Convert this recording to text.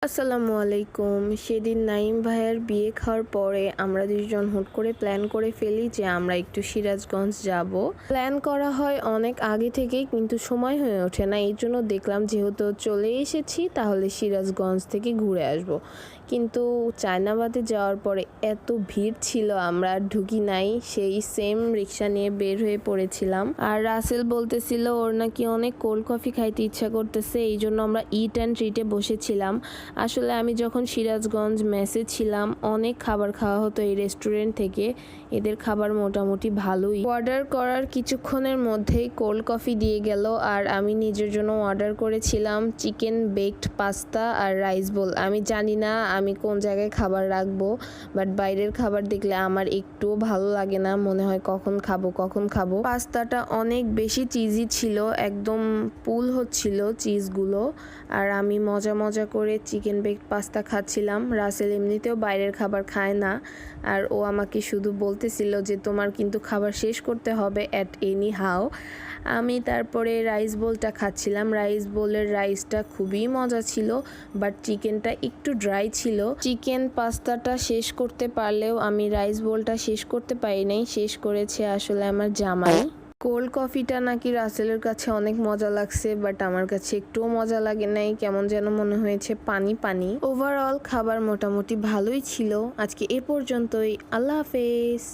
আসসালামু আলাইকুম। সেদিন নাইম ভাইয়ার বিয়ে খাওয়ার পরে আমরা দুজন হুট করে প্ল্যান করে ফেলি যে আমরা একটু সিরাজগঞ্জ যাব। প্ল্যান করা হয় অনেক আগে থেকেই, কিন্তু সময় হয়ে ওঠে না। এই জন্য দেখলাম যেহেতু চলে এসেছি তাহলে সিরাজগঞ্জ থেকে ঘুরে আসব। কিন্তু চায়নাবাদে যাওয়ার পরে এত ভিড় ছিল, আমরা আর ঢুকি নাই। সেই সেম রিক্সা নিয়ে বের হয়ে পড়েছিলাম। আর রাসেল বলতেছিল ওর নাকি অনেক কোল্ড কফি খাইতে ইচ্ছা করতেছে, এই জন্য আমরা ইট অ্যান্ড ট্রিটে বসেছিলাম। আসলে আমি যখন সিরাজগঞ্জ মেসে ছিলাম অনেক খাবার খাওয়া হতো এই রেস্টুরেন্ট থেকে। এদের খাবার মোটামুটি ভালোই। অর্ডার করার কিছুক্ষণের মধ্যেই কোল্ড কফি দিয়ে গেল। আর আমি নিজের জন্য অর্ডার করেছিলাম চিকেন বেকড পাস্তা আর রাইস বোল। আমি জানি না আমি কোন জায়গায় খাবার রাখবো, বাট বাইরের খাবার দেখলে আমার একটুও ভালো লাগে না, মনে হয় কখন খাবো। পাস্তাটা অনেক বেশি চিজি ছিল, একদম পুল হচ্ছিল চিজগুলো। আর আমি মজা করে চিকেন বেকড পাস্তা খাচ্ছিলাম। রাসেল এমনিতেও বাইরের খাবার খায় না, আর ও আমাকে শুধু বলতেছিল যে তোমার কিন্তু খাবার শেষ করতে হবে অ্যাট এনি হাউ। আমি তারপরে রাইস বোলটা খাচ্ছিলাম। রাইস বোলের রাইসটা খুবই মজা ছিল, বাট চিকেনটা একটু ড্রাই ছিল। চিকেন পাস্তাটা শেষ করতে পারলেও আমি রাইস বোলটা শেষ করতে পারি নাই। শেষ করেছে আসলে আমার জামাই। কোল্ড কফিটা নাকি রাসেলের কাছে অনেক মজা লাগছে, বাট আমার কাছে একটুও মজা লাগে নাই, কেমন যেন মনে হয়েছে পানি। ওভারঅল খাবার মোটামুটি ভালোই ছিল। আজকে এ পর্যন্তই। আল্লাহ হাফেজ।